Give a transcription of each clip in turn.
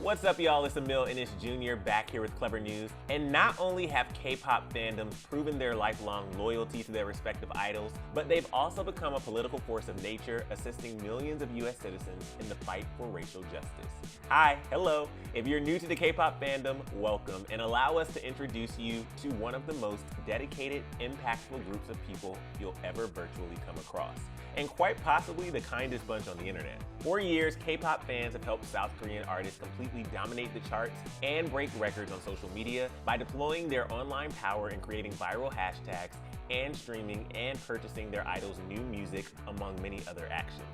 What's up, y'all? It's Emile Ennis Jr. back here with Clevver News. And not only have K-pop fandoms proven their lifelong loyalty to their respective idols, but they've also become a political force of nature, assisting millions of US citizens in the fight for racial justice. Hi, hello. If you're new to the K-pop fandom, welcome, and allow us to introduce you to one of the most dedicated, impactful groups of people you'll ever virtually come across, and quite possibly the kindest bunch on the internet. For years, K-pop fans have helped South Korean artists completely dominate the charts and break records on social media by deploying their online power and creating viral hashtags and streaming and purchasing their idols' new music, among many other actions.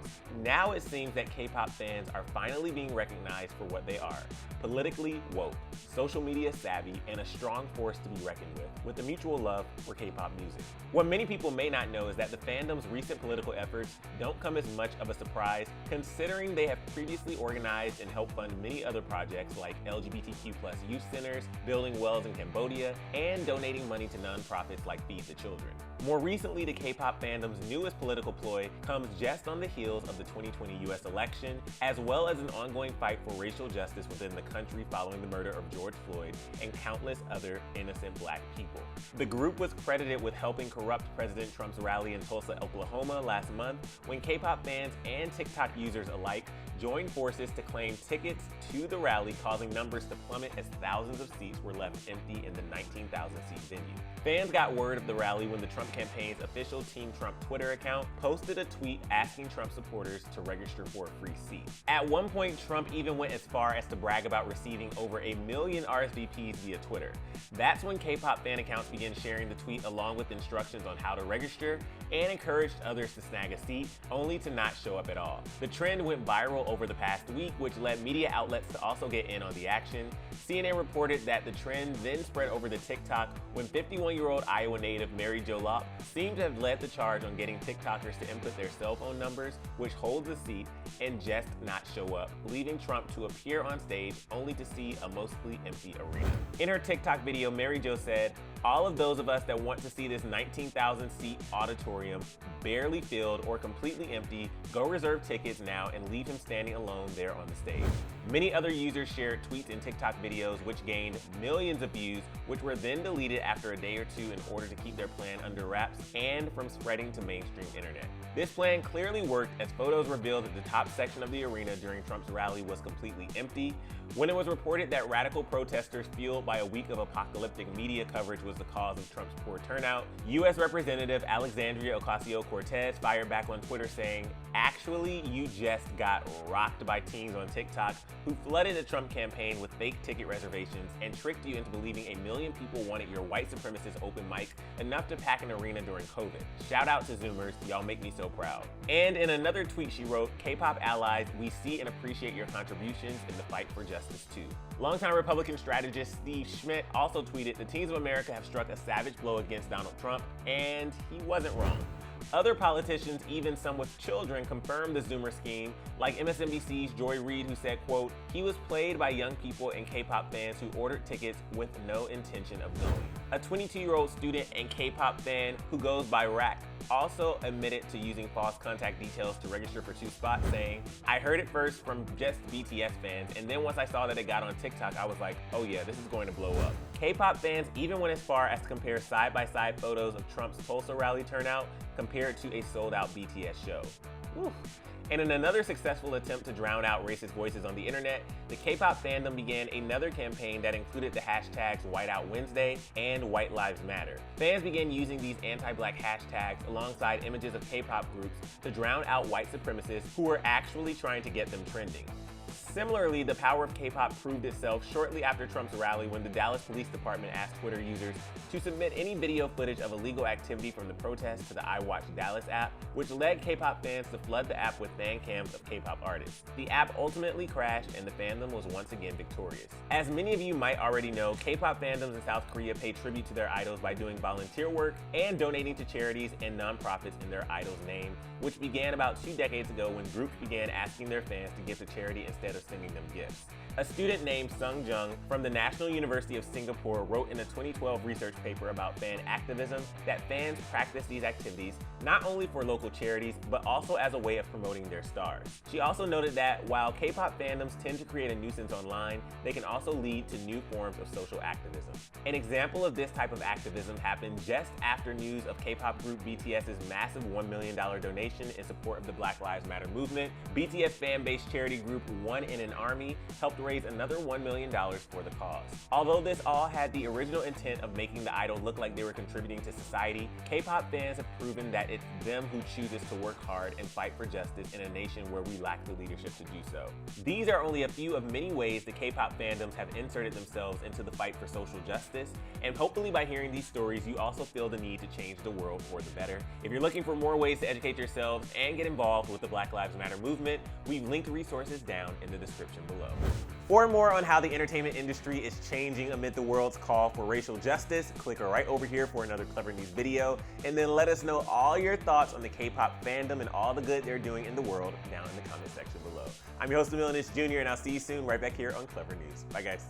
Now it seems that K-pop fans are finally being recognized for what they are: politically woke, social media savvy, and a strong force to be reckoned with a mutual love for K-pop music. What many people may not know is that the fandom's recent political efforts don't come as much of a surprise, considering they have previously organized and helped fund many other projects like LGBTQ+ youth centers, building wells in Cambodia, and donating money to nonprofits like Feed the Children. More recently, the K-pop fandom's newest political ploy comes just on the heels of the 2020 US election, as well as an ongoing fight for racial justice within the country following the murder of George Floyd and countless other innocent Black people. The group was credited with helping corrupt President Trump's rally in Tulsa, Oklahoma last month, when K-pop fans and TikTok users alike joined forces to claim tickets to the rally, causing numbers to plummet as thousands of seats were left empty in the 19,000-seat venue. Fans got word of the rally when the Trump campaign's official Team Trump Twitter account posted a tweet asking Trump supporters to register for a free seat. At one point, Trump even went as far as to brag about receiving over 1 million RSVPs via Twitter. That's when K-pop fan accounts began sharing the tweet along with instructions on how to register and encouraged others to snag a seat, only to not show up at all. The trend went viral over the past week, which led media outlets to also get in on the action. CNN reported that the trend then spread over to TikTok when 51-year-old Iowa native Mary Jo Lop seemed to have led the charge on getting TikTokers to input their cell phone numbers, which holds the seat, and just not show up, leaving Trump to appear on stage only to see a mostly empty arena. In her TikTok video, Mary Jo said, "All of those of us that want to see this 19,000-seat auditorium barely filled or completely empty, go reserve tickets now and leave him standing alone there on the stage." Many other users shared tweets and TikTok videos which gained millions of views, which were then deleted after a day or two in order to keep their plan under wraps and from spreading to mainstream internet. This plan clearly worked, as photos revealed that the top section of the arena during Trump's rally was completely empty. When it was reported that radical protesters fueled by a week of apocalyptic media coverage was the cause of Trump's poor turnout, US Representative Alexandria Ocasio-Cortez fired back on Twitter saying, "Actually, you just got rocked by teens on TikTok who flooded the Trump campaign with fake ticket reservations and tricked you into believing 1 million people wanted your white supremacist open mic enough to pack an arena during COVID. Shout out to Zoomers, y'all make me so proud." And in another tweet she wrote, "K-pop allies, we see and appreciate your contributions in the fight for justice too." Longtime Republican strategist Steve Schmidt also tweeted, "The teens of America have struck a savage blow against Donald Trump," and he wasn't wrong. Other politicians, even some with children, confirmed the Zoomer scheme, like MSNBC's Joy Reid, who said, quote, "He was played by young people and K-pop fans who ordered tickets with no intention of going." A 22-year-old student and K-pop fan who goes by Rack also admitted to using false contact details to register for 2 spots, saying, "I heard it first from just BTS fans, and then once I saw that it got on TikTok, I was like, oh yeah, this is going to blow up." K-pop fans even went as far as to compare side-by-side photos of Trump's Tulsa rally turnout compared to a sold-out BTS show. Whew. And in another successful attempt to drown out racist voices on the internet, the K-pop fandom began another campaign that included the hashtags Whiteout Wednesday and White Lives Matter. Fans began using these anti-Black hashtags alongside images of K-pop groups to drown out white supremacists who were actually trying to get them trending. Similarly, the power of K-pop proved itself shortly after Trump's rally when the Dallas Police Department asked Twitter users to submit any video footage of illegal activity from the protests to the iWatch Dallas app, which led K-pop fans to flood the app with fan cams of K-pop artists. The app ultimately crashed and the fandom was once again victorious. As many of you might already know, K-pop fandoms in South Korea pay tribute to their idols by doing volunteer work and donating to charities and nonprofits in their idol's name, which began about 2 decades ago when groups began asking their fans to give to charity instead of sending them gifts. A student named Sung Jung from the National University of Singapore wrote in a 2012 research paper about fan activism that fans practice these activities not only for local charities, but also as a way of promoting their stars. She also noted that while K-pop fandoms tend to create a nuisance online, they can also lead to new forms of social activism. An example of this type of activism happened just after news of K-pop group BTS's massive $1 million donation in support of the Black Lives Matter movement. BTS fan-based charity group One in an Army helped raise another $1 million for the cause. Although this all had the original intent of making the idol look like they were contributing to society, K-pop fans have proven that it's them who chooses to work hard and fight for justice in a nation where we lack the leadership to do so. These are only a few of many ways the K-pop fandoms have inserted themselves into the fight for social justice, and hopefully by hearing these stories, you also feel the need to change the world for the better. If you're looking for more ways to educate yourselves and get involved with the Black Lives Matter movement, we've linked resources down in the description below. For more on how the entertainment industry is changing amid the world's call for racial justice, click right over here for another Clevver News video, and then let us know all your thoughts on the K-pop fandom and all the good they're doing in the world down in the comment section below. I'm your host, Emile, Ennis Jr., and I'll see you soon right back here on Clevver News. Bye, guys.